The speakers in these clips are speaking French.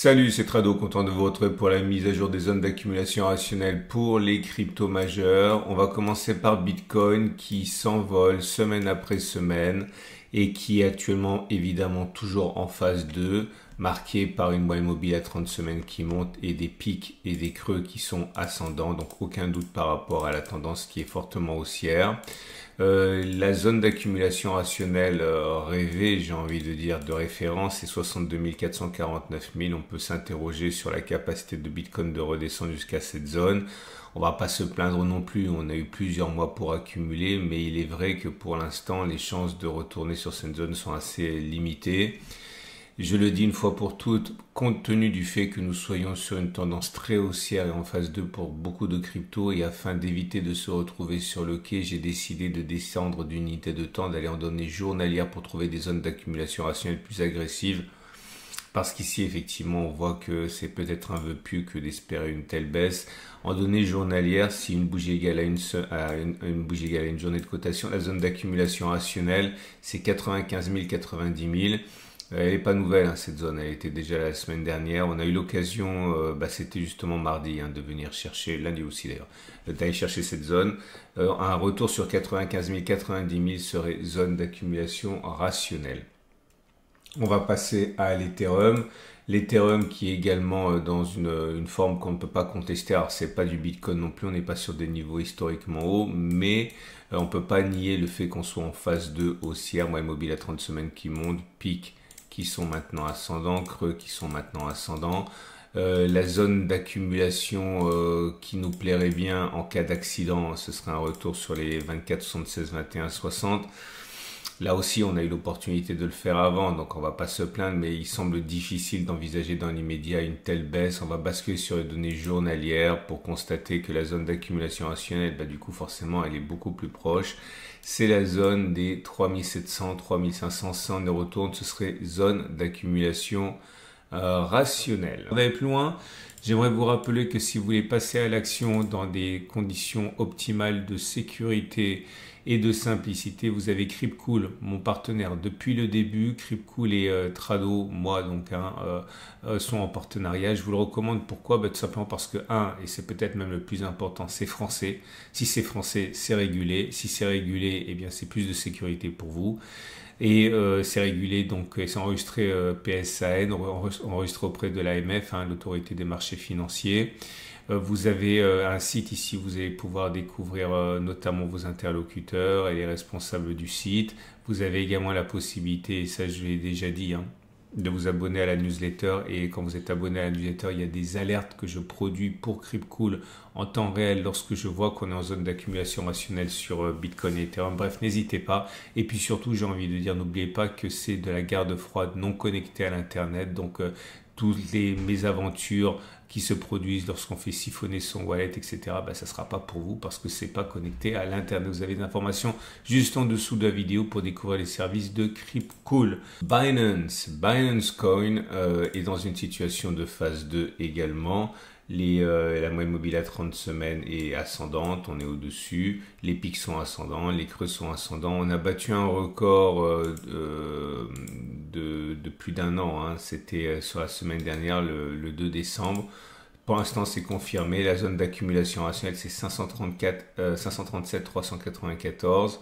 Salut, c'est Trado, content de vous retrouver pour la mise à jour des zones d'accumulation rationnelle pour les cryptos majeurs. On va commencer par Bitcoin qui s'envole semaine après semaine et qui est actuellement évidemment toujours en phase 2, marqué par une moyenne mobile à 30 semaines qui monte et des pics et des creux qui sont ascendants, donc aucun doute par rapport à la tendance qui est fortement haussière. La zone d'accumulation rationnelle rêvée, j'ai envie de dire, de référence, c'est 62 449 000. On peut s'interroger sur la capacité de Bitcoin de redescendre jusqu'à cette zone. On va pas se plaindre non plus, on a eu plusieurs mois pour accumuler, mais il est vrai que pour l'instant, les chances de retourner sur cette zone sont assez limitées. Je le dis une fois pour toutes, compte tenu du fait que nous soyons sur une tendance très haussière et en phase 2 pour beaucoup de cryptos, et afin d'éviter de se retrouver sur le quai, j'ai décidé de descendre d'unité de temps, d'aller en données journalières pour trouver des zones d'accumulation rationnelle plus agressives. Parce qu'ici, effectivement, on voit que c'est peut-être un vœu pieux que d'espérer une telle baisse. En données journalières, si une bougie égale à une bougie égale à une journée de cotation, la zone d'accumulation rationnelle, c'est 95 000, 90 000. Elle n'est pas nouvelle, hein, cette zone, elle était déjà la semaine dernière. On a eu l'occasion, c'était justement mardi, de venir chercher, lundi aussi d'ailleurs, d'aller chercher cette zone. Un retour sur 95 000, 90 000 serait zone d'accumulation rationnelle. On va passer à l'Ethereum. L'Ethereum qui est également dans une forme qu'on ne peut pas contester. Alors c'est pas du Bitcoin non plus, on n'est pas sur des niveaux historiquement hauts, mais on peut pas nier le fait qu'on soit en phase 2 haussière, moyenne mobile à 30 semaines qui monte, pic qui sont maintenant ascendants, creux qui sont maintenant ascendants. La zone d'accumulation qui nous plairait bien en cas d'accident, ce serait un retour sur les 24, 76, 21, 60. Là aussi, on a eu l'opportunité de le faire avant, donc on va pas se plaindre, mais il semble difficile d'envisager dans l'immédiat une telle baisse. On va basculer sur les données journalières pour constater que la zone d'accumulation rationnelle, du coup, forcément, elle est beaucoup plus proche. C'est la zone des 3700, 3500, si on y retourne, ce serait zone d'accumulation rationnelle. On va aller plus loin. J'aimerais vous rappeler que si vous voulez passer à l'action dans des conditions optimales de sécurité et de simplicité, vous avez Cryptcool, mon partenaire depuis le début. Cryptcool et Trado, moi donc, sont en partenariat. Je vous le recommande. Pourquoi? Tout simplement parce que, et c'est peut-être même le plus important, c'est français. Si c'est français, c'est régulé. Si c'est régulé, eh bien c'est plus de sécurité pour vous. Et c'est régulé, donc c'est enregistré PSAN, enregistré auprès de l'AMF, l'autorité des marchés financiers. Vous avez un site ici, vous allez pouvoir découvrir notamment vos interlocuteurs et les responsables du site. Vous avez également la possibilité, et ça je l'ai déjà dit, de vous abonner à la newsletter. Et quand vous êtes abonné à la newsletter, il y a des alertes que je produis pour Cryptcool en temps réel lorsque je vois qu'on est en zone d'accumulation rationnelle sur Bitcoin et Ethereum. Bref, n'hésitez pas. Et puis surtout, j'ai envie de dire, n'oubliez pas que c'est de la garde froide non connectée à l'internet. Donc toutes les mésaventures qui se produisent lorsqu'on fait siphonner son wallet, etc., ça ne sera pas pour vous parce que c'est pas connecté à l'internet. Vous avez des informations juste en dessous de la vidéo pour découvrir les services de Cryptcool. Binance Coin est dans une situation de phase 2 également. La moyenne mobile à 30 semaines est ascendante, on est au-dessus, les pics sont ascendants, les creux sont ascendants. On a battu un record de plus d'un an, c'était sur la semaine dernière, le 2 décembre. Pour l'instant, c'est confirmé. La zone d'accumulation rationnelle, c'est 537 394.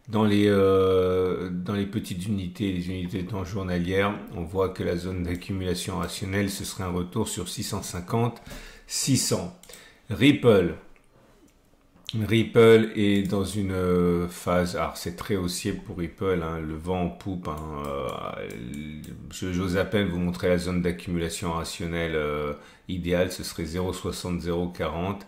Dans les petites unités, les unités de temps journalières, on voit que la zone d'accumulation rationnelle, ce serait un retour sur 650, 600. Ripple est dans une phase, alors c'est très haussier pour Ripple, le vent en poupe. J'ose à peine vous montrer la zone d'accumulation rationnelle idéale, ce serait 0,60, 0,40.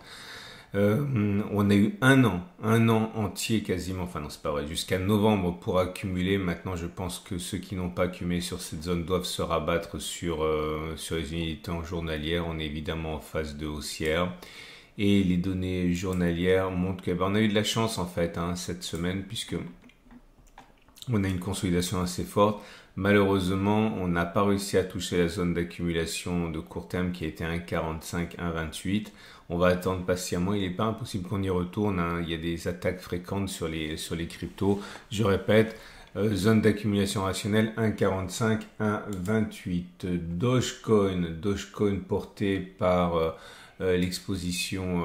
On a eu un an entier quasiment, enfin non c'est pas vrai, jusqu'à novembre pour accumuler. Maintenant je pense que ceux qui n'ont pas accumulé sur cette zone doivent se rabattre sur les unités en journalière. On est évidemment en phase de haussière et les données journalières montrent que on a eu de la chance en fait cette semaine, puisque on a une consolidation assez forte. Malheureusement, on n'a pas réussi à toucher la zone d'accumulation de court terme qui a été 1,45, 1,28. On va attendre patiemment. Il n'est pas impossible qu'on y retourne. Il y a des attaques fréquentes sur les cryptos. Je répète, Zone d'accumulation rationnelle 1,45, 1,28. Dogecoin porté par l'exposition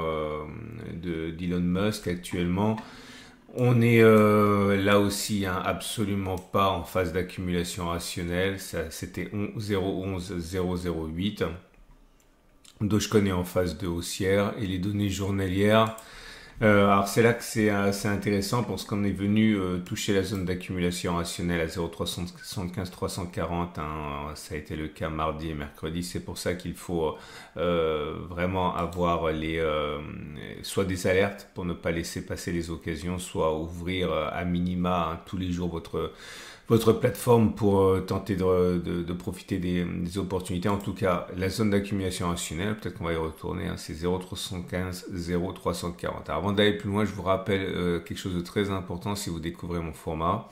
d'Elon Musk actuellement. On est là aussi absolument pas en phase d'accumulation rationnelle. C'était 0,11,008. Dogecoin est en phase de haussière et les données journalières. Alors c'est là que c'est intéressant parce qu'on est venu toucher la zone d'accumulation rationnelle à 0,375 340. Ça a été le cas mardi et mercredi. C'est pour ça qu'il faut vraiment avoir soit des alertes pour ne pas laisser passer les occasions, soit ouvrir à minima tous les jours votre plateforme pour tenter de profiter des opportunités. En tout cas, la zone d'accumulation rationnelle, peut-être qu'on va y retourner, c'est 0,315, 0,340. Alors, avant d'aller plus loin, je vous rappelle quelque chose de très important si vous découvrez mon format.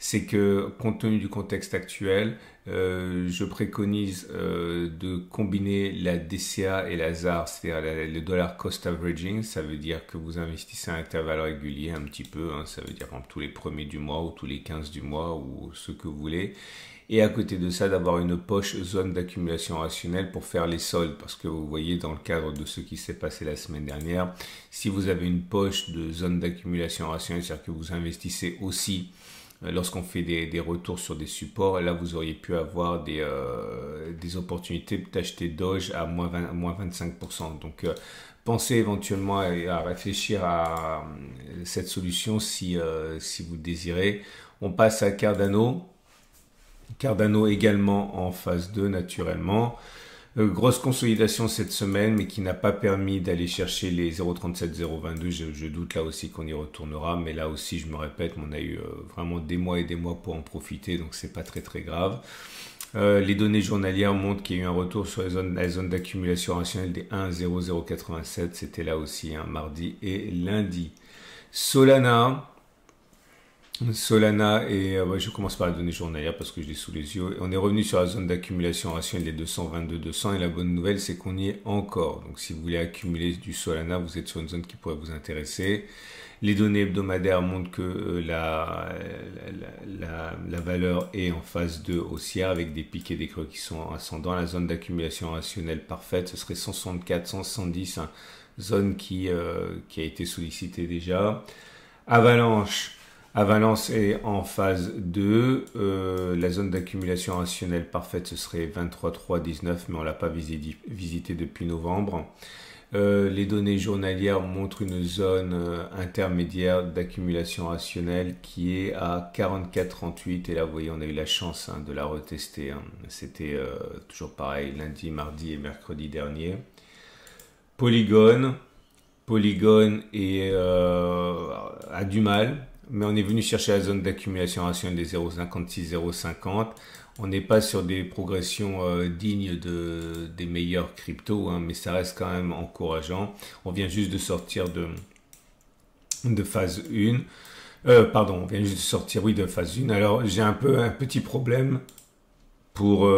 C'est que, compte tenu du contexte actuel, je préconise de combiner la DCA et la ZAR, c'est-à-dire le dollar cost averaging. Ça veut dire que vous investissez à intervalles réguliers un petit peu, ça veut dire tous les premiers du mois ou tous les 15 du mois ou ce que vous voulez. Et à côté de ça, d'avoir une poche zone d'accumulation rationnelle pour faire les soldes. Parce que vous voyez, dans le cadre de ce qui s'est passé la semaine dernière, si vous avez une poche de zone d'accumulation rationnelle, c'est-à-dire que vous investissez aussi lorsqu'on fait des retours sur des supports, là vous auriez pu avoir des opportunités d'acheter Doge à moins 25%. Donc pensez éventuellement à réfléchir à cette solution si vous le désirez. On passe à Cardano. Cardano également en phase 2 naturellement. Grosse consolidation cette semaine, mais qui n'a pas permis d'aller chercher les 0,37, 0,22. Je doute là aussi qu'on y retournera, mais là aussi, je me répète, on a eu vraiment des mois et des mois pour en profiter, donc c'est pas très très grave. Les données journalières montrent qu'il y a eu un retour sur la zone d'accumulation rationnelle des 1,0087. C'était là aussi mardi et lundi. Solana, et je commence par la donnée journalière parce que je l'ai sous les yeux. On est revenu sur la zone d'accumulation rationnelle des 222-200 et la bonne nouvelle c'est qu'on y est encore. Donc si vous voulez accumuler du Solana, vous êtes sur une zone qui pourrait vous intéresser. Les données hebdomadaires montrent que la valeur est en phase 2 haussière avec des pics et des creux qui sont ascendants. La zone d'accumulation rationnelle parfaite, ce serait 164, 170, zone qui a été sollicitée déjà. Avalanche est en phase 2. La zone d'accumulation rationnelle parfaite, ce serait 23,319, mais on ne l'a pas visité depuis novembre. Les données journalières montrent une zone intermédiaire d'accumulation rationnelle qui est à 44,38. Et là, vous voyez, on a eu la chance de la retester. C'était toujours pareil, lundi, mardi et mercredi dernier. Polygon a du mal. Mais on est venu chercher la zone d'accumulation rationnelle des 0,56, 0,50. On n'est pas sur des progressions dignes des meilleurs cryptos, mais ça reste quand même encourageant. On vient juste de sortir de phase 1. On vient juste de sortir, de phase 1. Alors, j'ai un petit problème pour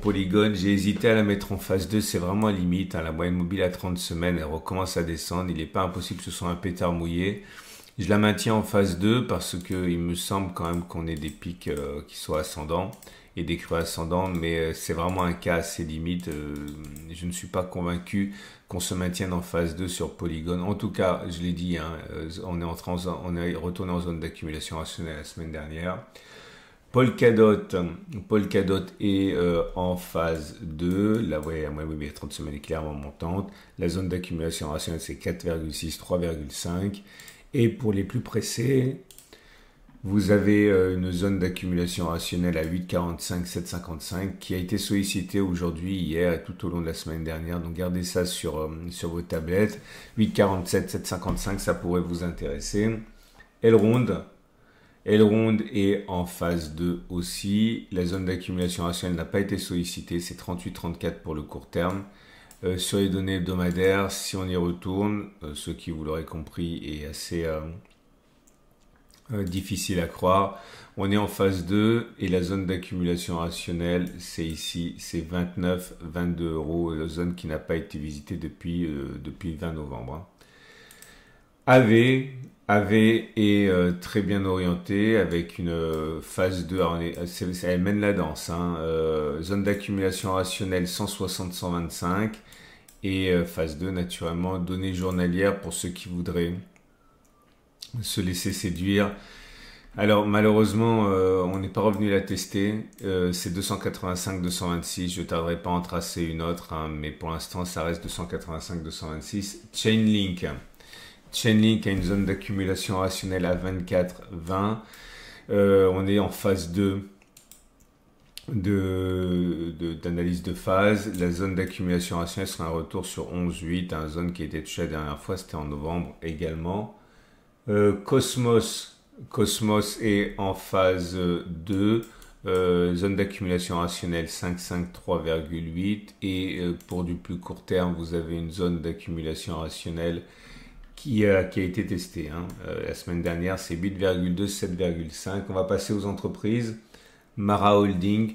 Polygon. J'ai hésité à la mettre en phase 2. C'est vraiment limite. La moyenne mobile à 30 semaines, elle recommence à descendre. Il n'est pas impossible que ce soit un pétard mouillé. Je la maintiens en phase 2 parce qu'il me semble quand même qu'on ait des pics qui soient ascendants et des creux ascendants, mais c'est vraiment un cas assez limite. Je ne suis pas convaincu qu'on se maintienne en phase 2 sur Polygon. En tout cas, je l'ai dit, on est retourné en zone d'accumulation rationnelle la semaine dernière. Polkadot est en phase 2. La moyenne mobile à 30 semaines est clairement montante. La zone d'accumulation rationnelle, c'est 4,6, 3,5. Et pour les plus pressés, vous avez une zone d'accumulation rationnelle à 8,45, 7,55 qui a été sollicitée aujourd'hui, hier et tout au long de la semaine dernière. Donc gardez ça sur vos tablettes. 8,47, 7,55, ça pourrait vous intéresser. Elrond est en phase 2 aussi. La zone d'accumulation rationnelle n'a pas été sollicitée, c'est 38,34 pour le court terme. Sur les données hebdomadaires, si on y retourne, ce qui, vous l'aurez compris, est assez difficile à croire. On est en phase 2 et la zone d'accumulation rationnelle, c'est ici, c'est 29, 22 euros, la zone qui n'a pas été visitée depuis 20 novembre. AV est très bien orienté avec une phase 2, alors elle mène la danse, hein, zone d'accumulation rationnelle 160-125 et phase 2 naturellement données journalières pour ceux qui voudraient se laisser séduire. Alors malheureusement on n'est pas revenu la tester, c'est 285-226, je ne tarderai pas à en tracer une autre, hein, mais pour l'instant ça reste 285-226. Chainlink a une zone d'accumulation rationnelle à 24-20. On est en phase 2 d'analyse de phase. La zone d'accumulation rationnelle sera un retour sur 11-8, une zone qui a été touchée la dernière fois, c'était en novembre également. Cosmos est en phase 2. Zone d'accumulation rationnelle 5-5, 3,8. Et pour du plus court terme, vous avez une zone d'accumulation rationnelle qui a été testé, hein. La semaine dernière, c'est 8,2, 7,5. On va passer aux entreprises. Mara Holding,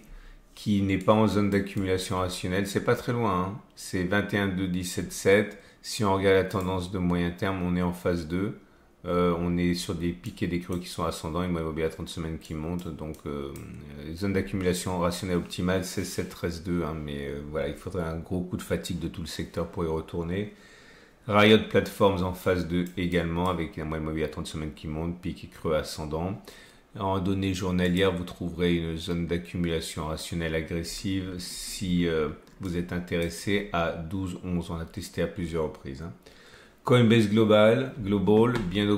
qui n'est pas en zone d'accumulation rationnelle, c'est pas très loin, hein. C'est 21,2, 17,7. Si on regarde la tendance de moyen terme, on est en phase 2. On est sur des pics et des creux qui sont ascendants, une moyenne mobile à 30 semaines qui monte. Donc, zone d'accumulation rationnelle optimale, 16, 7, 13, 2. Hein, mais voilà, il faudrait un gros coup de fatigue de tout le secteur pour y retourner. Riot Platforms en phase 2 également, avec un moyenne mobile à 30 semaines qui monte, pic et creux ascendant. En données journalières, vous trouverez une zone d'accumulation rationnelle agressive si vous êtes intéressé à 12-11. On a testé à plusieurs reprises, hein. Coinbase Global, bien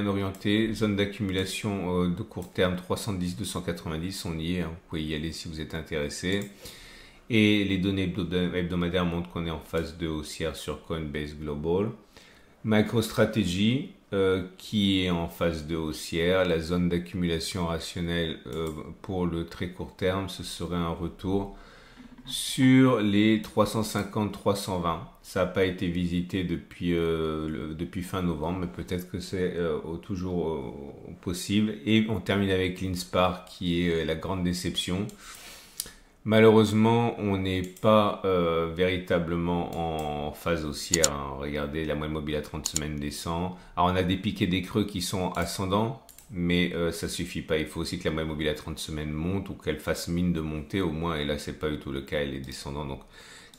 orienté, zone d'accumulation de court terme 310-290, on y est, hein. Vous pouvez y aller si vous êtes intéressé. Et les données hebdomadaires montrent qu'on est en phase 2 haussière sur Coinbase Global. MicroStrategy qui est en phase 2 haussière. La zone d'accumulation rationnelle pour le très court terme, ce serait un retour sur les 350-320. Ça n'a pas été visité depuis fin novembre, mais peut-être que c'est toujours possible. Et on termine avec l'Inspar qui est la grande déception. Malheureusement, on n'est pas véritablement en phase haussière, hein. Regardez, la moyenne mobile à 30 semaines descend. Alors, on a des pics et des creux qui sont ascendants, mais ça suffit pas. Il faut aussi que la moyenne mobile à 30 semaines monte ou qu'elle fasse mine de monter au moins. Et là, c'est pas du tout le cas, elle est descendante. Donc,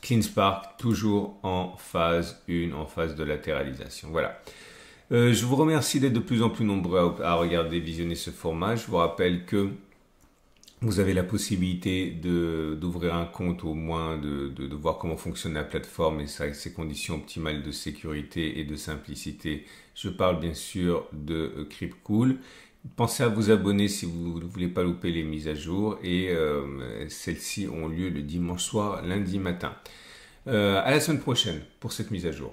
CleanSpark, toujours en phase 1, en phase de latéralisation. Voilà. Je vous remercie d'être de plus en plus nombreux à regarder, visionner ce format. Je vous rappelle que vous avez la possibilité d'ouvrir un compte, au moins de voir comment fonctionne la plateforme et ses conditions optimales de sécurité et de simplicité. Je parle bien sûr de Cryptcool. Pensez à vous abonner si vous ne voulez pas louper les mises à jour et celles-ci ont lieu le dimanche soir, lundi matin. À la semaine prochaine pour cette mise à jour.